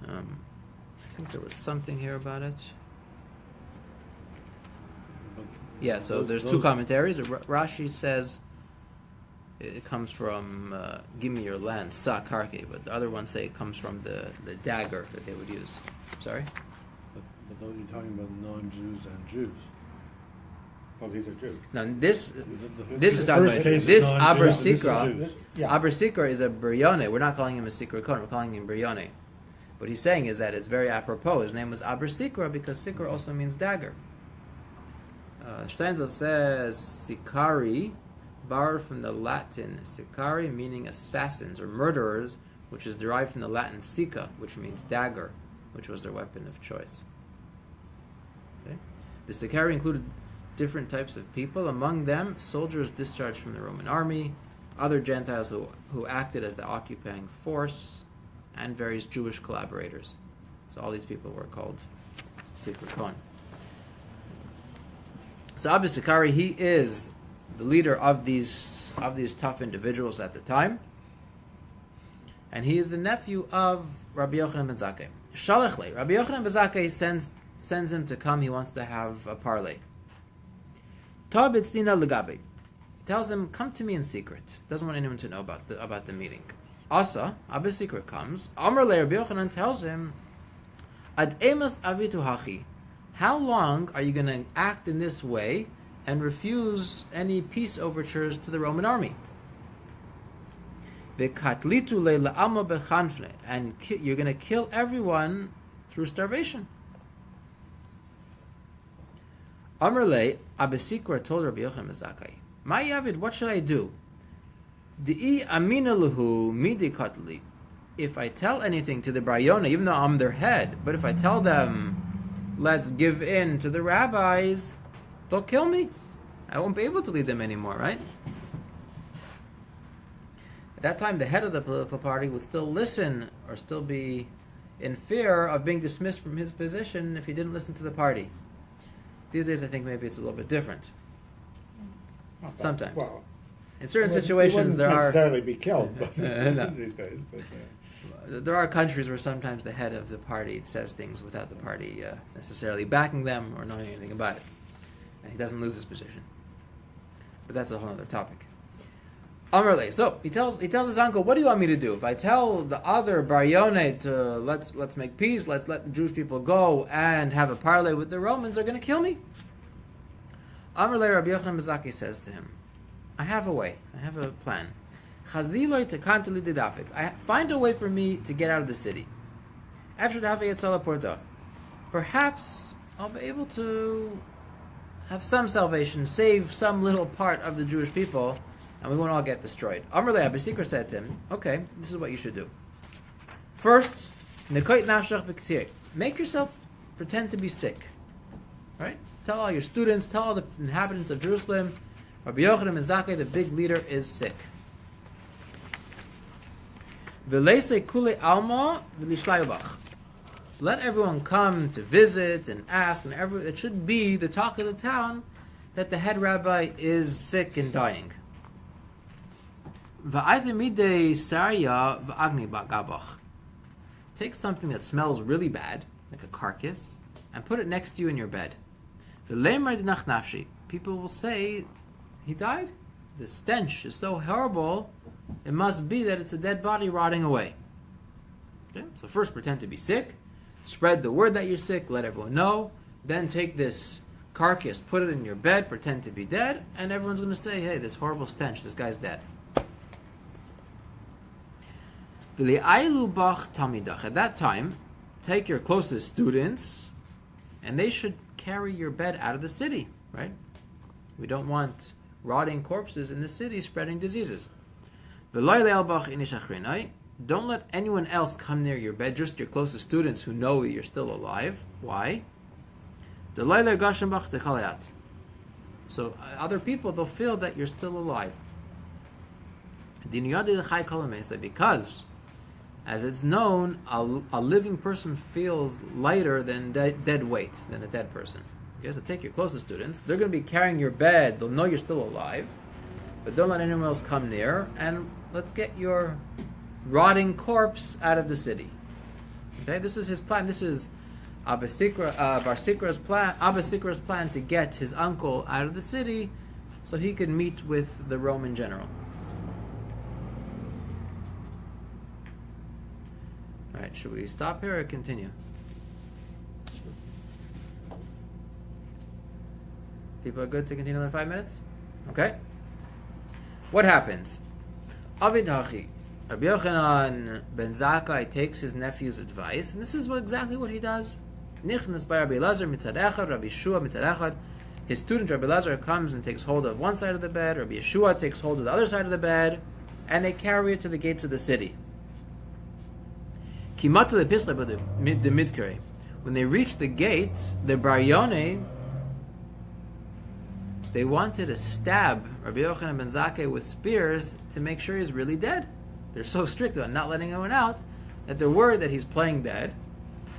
I think there was something here about it. Yeah, so there's two commentaries. Rashi says it comes from give me your land, Sakarke, but the other ones say it comes from the dagger that they would use. Sorry? But though you're talking about non-Jews and Jews. Well, these are Jews. Now this is the talking first about case this is Aber non-Jews, this is Sikra. Jews. Yeah. Aber Sikra is a Biryane. We're not calling him a Sikra Kon, we're calling him Biryane. What he's saying is that it's very apropos. His name was Aber Sikra because Sikra also means dagger. Steinzel says Sikari, borrowed from the Latin Sikari, meaning assassins or murderers, which is derived from the Latin Sika, which means dagger, which was their weapon of choice. Okay? The Sikari included different types of people, among them soldiers discharged from the Roman army, other Gentiles who acted as the occupying force, and various Jewish collaborators. So all these people were called Sikrikon. So Abba Sikari, he is the leader of these tough individuals at the time, and he is the nephew of Rabbi Yochanan ben Zakkai. Shalachle, Rabbi Yochanan ben Zakkai sends him to come. He wants to have a parley. Tabitzina legabe, tells him, come to me in secret. Doesn't want anyone to know about the meeting. Asa, Abba Sikra comes. Amar le Rabbi Yochanan tells him, Ad emas avitu hachi. How long are you going to act in this way and refuse any peace overtures to the Roman army? And you're going to kill everyone through starvation. Amrle, Abba Sikra told Rabbi Yochanan ben Zakkai, Ma Yavid, what should I do? If I tell anything to the Biryane, even though I'm their head, but if I tell them, let's give in to the rabbis, they'll kill me. I won't be able to lead them anymore, right? At that time, the head of the political party would still listen or still be in fear of being dismissed from his position if he didn't listen to the party. These days, I think maybe it's a little bit different. Sometimes. Well, in certain situations, there are... necessarily be killed No. these days. But, There are countries where sometimes the head of the party says things without the party necessarily backing them or knowing anything about it. And he doesn't lose his position. But that's a whole other topic. Amrle, so he tells his uncle, what do you want me to do? If I tell the other Biryane to let's make peace, let's let the Jewish people go and have a parley with the Romans, they're going to kill me? Amrle, Rabbi Yochanan ben Zakkai says to him, I have a way, I have a plan. I find a way for me to get out of the city. After the Havayetzalah Porta, perhaps I'll be able to have some salvation, save some little part of the Jewish people, and we won't all get destroyed. Amr le Abba Sikra said to him, okay, this is what you should do. First, Nekoit nafshach b'ktir. Make yourself pretend to be sick. Right? Tell all your students, tell all the inhabitants of Jerusalem, Rabbi Yochanan ben Zakkai, the big leader, is sick. V'leisei kule alma v'lishlayubach. Let everyone come to visit and ask, and it should be the talk of the town that the head rabbi is sick and dying. Take something that smells really bad, like a carcass, and put it next to you in your bed. People will say, he died? The stench is so horrible, it must be that it's a dead body rotting away. Okay? So first pretend to be sick, spread the word that you're sick, let everyone know, then take this carcass, put it in your bed, pretend to be dead, and everyone's going to say, hey, this horrible stench, this guy's dead. At that time, take your closest students, and they should carry your bed out of the city, right? We don't want rotting corpses in the city spreading diseases. Don't let anyone else come near your bed, just your closest students who know you're still alive. Why? So other people, they'll feel that you're still alive. Because, as it's known, a living person feels lighter than dead weight, than a dead person. Okay, so take your closest students. They're going to be carrying your bed. They'll know you're still alive. But don't let anyone else come near. And let's get your rotting corpse out of the city. Okay, this is his plan. This is Bar Sikra's plan to get his uncle out of the city so he could meet with the Roman general. All right, should we stop here or continue? People are good to continue another 5 minutes? Okay. What happens? Avid Hachi. Rabbi Yochanan ben Zakkai takes his nephew's advice, and this is exactly what he does. Nichnas by Rabbi Elazar mitzad echad, Rabbi Yeshua mitzad echad. His student Rabbi Elazar comes and takes hold of one side of the bed, Rabbi Yeshua takes hold of the other side of the bed, and they carry it to the gates of the city. When they reach the gates, the Baryone, they wanted to stab Rabbi Yochanan ben Zakkai with spears to make sure he's really dead. They're so strict about not letting anyone out that they're worried that he's playing dead.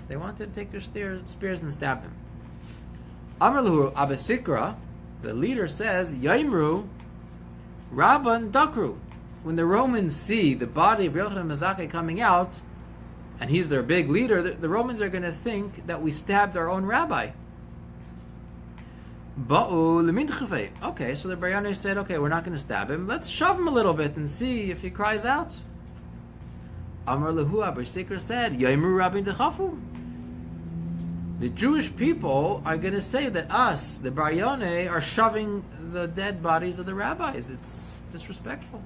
They wanted to take their spears and stab him. Amar lahu Abba Sikra, the leader says, Yaimru Rabban Dakru. When the Romans see the body of Yochanan ben Zakkai coming out, and he's their big leader, the Romans are going to think that we stabbed our own rabbi. Okay, so the Baryane said, okay, we're not going to stab him. Let's shove him a little bit and see if he cries out. Amar lahu Abba Sikra said, Yaimru Rabban Dechafu. The Jewish people are going to say that us, the Baryane, are shoving the dead bodies of the rabbis. It's disrespectful.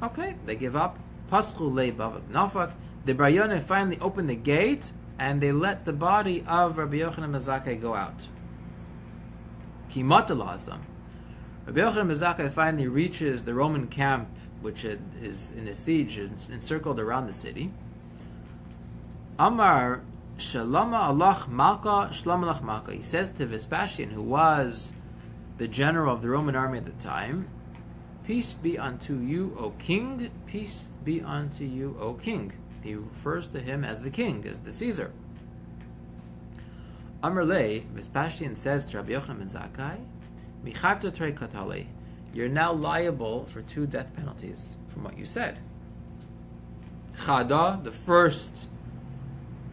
Okay, they give up. Paschu le bavak nafak. The Baryane finally opened the gate and they let the body of Rabbi Yochanan ben Zakkai go out. Kimat alazam. Rabbi Yochanan ben Zakkai finally reaches the Roman camp, which is in a siege, encircled around the city. Amar Shalama Allah Malka Shalom Alach Malka. He says to Vespasian, who was the general of the Roman army at the time, peace be unto you, O king, peace be unto you, O king. He refers to him as the king, as the Caesar. Amar le, Vespasian says to Rabbi Yochanan ben Zakkai, Michavta trei katale, you're now liable for 2 death penalties from what you said. Chada, the first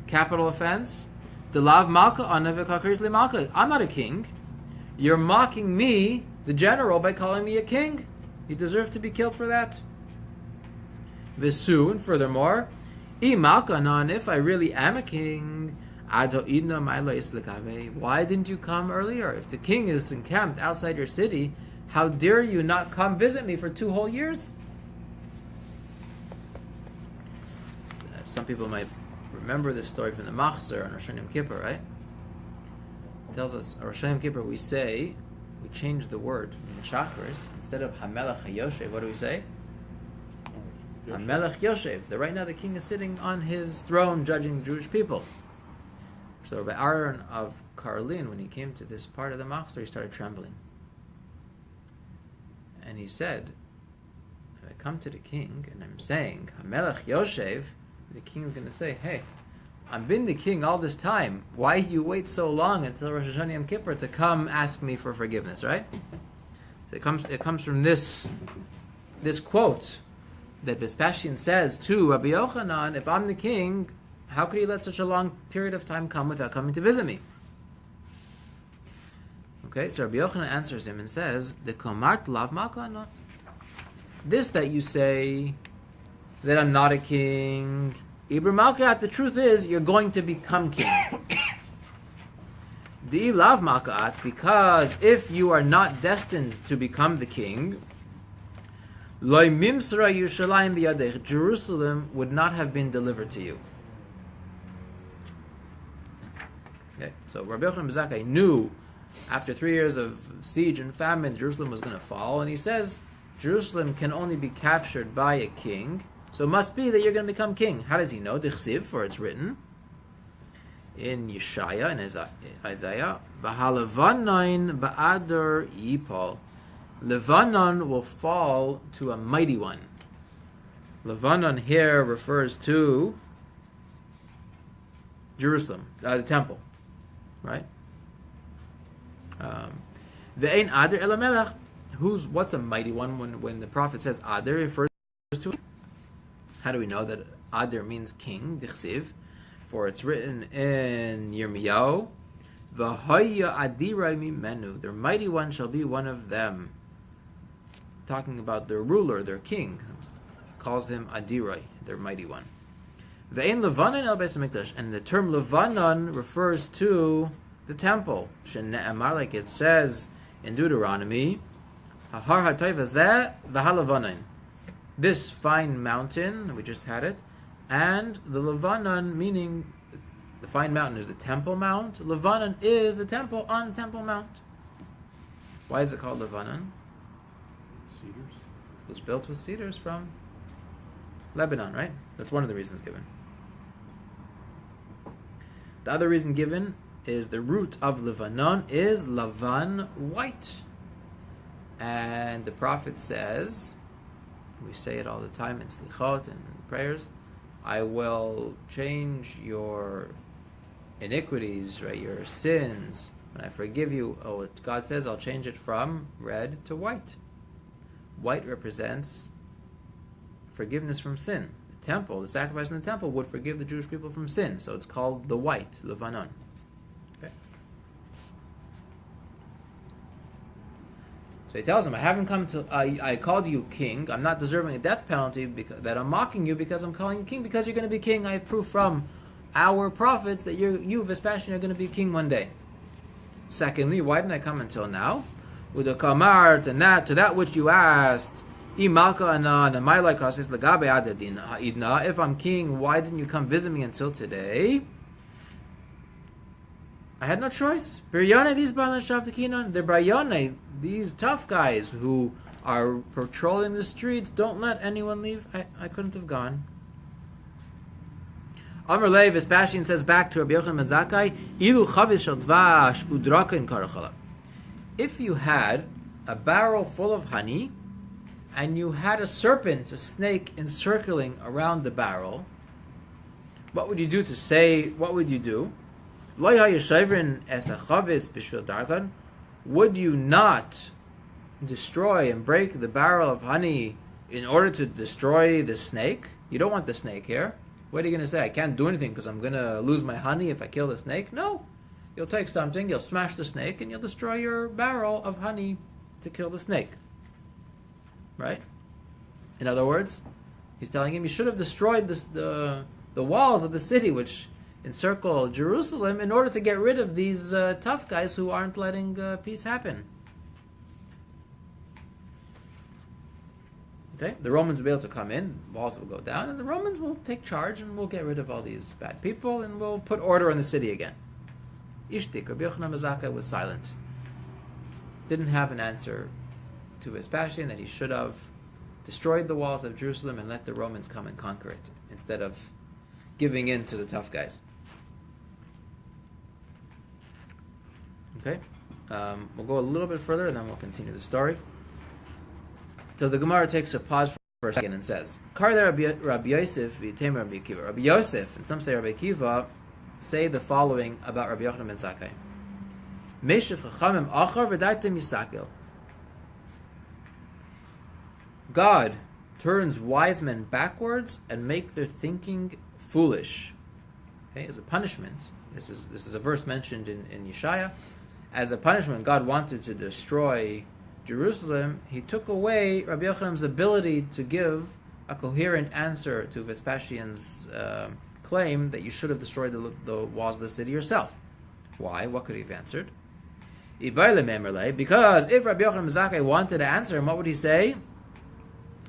capital offense, Delav Malka Anavikakiris le Malka. I'm not a king. You're mocking me, the general, by calling me a king. You deserve to be killed for that. Visu, and furthermore, if I really am a king, why didn't you come earlier? If the king is encamped outside your city, how dare you not come visit me for 2 whole years? Some Some people might remember this story from the Machzor on Rosh Hashanah Yom Kippur, right? It tells us, on Rosh Hashanah Yom Kippur, we change the word in Shacharis. Instead of Hamelech HaYoshev, what do we say? Hamelech Yoshev. Right now the king is sitting on his throne judging the Jewish people. So Rabbi Aaron of Karlin, when he came to this part of the Machzor, he started trembling. And he said, if I come to the king and I'm saying, Hamelech Yoshev, the king is going to say, hey, I've been the king all this time. Why you wait so long until Rosh Hashanah Yom Kippur to come ask me for forgiveness, right? So it comes from this quote that Vespasian says to Rabbi Yochanan, if I'm the king, how could you let such a long period of time come without coming to visit me? Okay, so Rabbi Yochanan answers him and says, "The komart lav makana." This that you say that I'm not a king, Ibra Malkat, the truth is you're going to become king. The lav makat, because if you are not destined to become the king, Loi mimsra Yerushalayim biyadech, Jerusalem would not have been delivered to you. Okay, so Rabbi Yochanan ben Zakkai knew after 3 years of siege and famine, Jerusalem was going to fall, and he says Jerusalem can only be captured by a king, so it must be that you're going to become king. How does he know? Dichsiv, for it's written in Yeshaya, in Isaiah, V'halevanayin ba'adar yipol. Levanon will fall to a mighty one. Levanon here refers to Jerusalem, the temple, right? Ve'ein Adar Elamelech. What's a mighty one? When the prophet says Adar, refers to it. How do we know that Adar means king? Dichsiv, for it's written in Yirmiyahu, V'haya adirai mimenu. Their mighty one shall be one of them. Talking about their ruler, their king, calls him Adirai, their mighty one. Ve'ein Levanon el Beis Hamikdash, and the term Levanon refers to the temple. Shene'amar, like it says in Deuteronomy, Hahar ha'toiv hazeh v'halevanon. This fine mountain, we just had it, and the Levanon, meaning the fine mountain is the Temple Mount. Levanon is the temple on Temple Mount. Why is it called Levanon? Cedars? It was built with cedars from Lebanon, right? That's one of the reasons given. The other reason given is the root of Levanon is Lavan, white. And the prophet says, we say it all the time in slichot and prayers, I will change your iniquities, right, your sins. When I forgive you, God says I'll change it from red to white. White represents forgiveness from sin. The temple, the sacrifice in the temple would forgive the Jewish people from sin. So it's called the white, Levanon. Okay. So he tells him, I called you king. I'm not deserving a death penalty that I'm mocking you because I'm calling you king because you're going to be king. I have proof from our prophets that you Vespasian, are going to be king one day. Secondly, why didn't I come until now? With the kamart and that to that which you asked, if I'm king, why didn't you come visit me until today? I had no choice. The Brayane, these tough guys who are patrolling the streets, don't let anyone leave. I couldn't have gone. Amar Lei, Vespasian says back to Rabbi Yochanan ben Zakkai, Ilu chavis shel dvash udraka in karachala. If you had a barrel full of honey, and you had a serpent, a snake, encircling around the barrel, what would you do Would you not destroy and break the barrel of honey in order to destroy the snake? You don't want the snake here. What are you going to say? I can't do anything because I'm going to lose my honey if I kill the snake? No. You'll take something, you'll smash the snake, and you'll destroy your barrel of honey to kill the snake. Right? In other words, he's telling him you should have destroyed the walls of the city which encircle Jerusalem in order to get rid of these tough guys who aren't letting peace happen. Okay, the Romans will be able to come in, walls will go down, and the Romans will take charge and we'll get rid of all these bad people and we'll put order in the city again. Ishtik, Rabbi Yochanan ben Zakkai was silent. Didn't have an answer to Vespasian that he should have destroyed the walls of Jerusalem and let the Romans come and conquer it instead of giving in to the tough guys. Okay, we'll go a little bit further and then we'll continue the story. So the Gemara takes a pause for a second and says, Karle Rabbi Yosef v'Yitema Rabbi Akiva. Rabbi Yosef, and some say Rabbi Akiva, say the following about Rabbi Yochanan ben Zakkai. Meshav chachamim achar v'daitem yisakel. God turns wise men backwards and make their thinking foolish. Okay, as a punishment. This is a verse mentioned in Yeshaya. As a punishment, God wanted to destroy Jerusalem. He took away Rabbi Yochanan's ability to give a coherent answer to Vespasian's claim that you should have destroyed the walls of the city yourself. Why? What could he have answered? Because if Rabbi Yochanan ben Zakkai wanted to answer him, what would he say?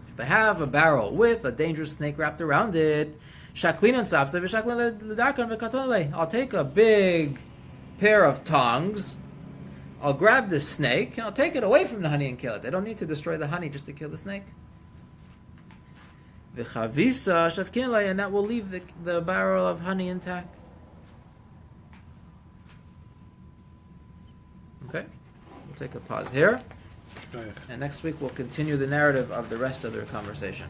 If I have a barrel with a dangerous snake wrapped around it, I'll take a big pair of tongs, I'll grab the snake, and I'll take it away from the honey and kill it. I don't need to destroy the honey just to kill the snake. And that will leave the barrel of honey intact. Okay, we'll take a pause here. And next week we'll continue the narrative of the rest of their conversation.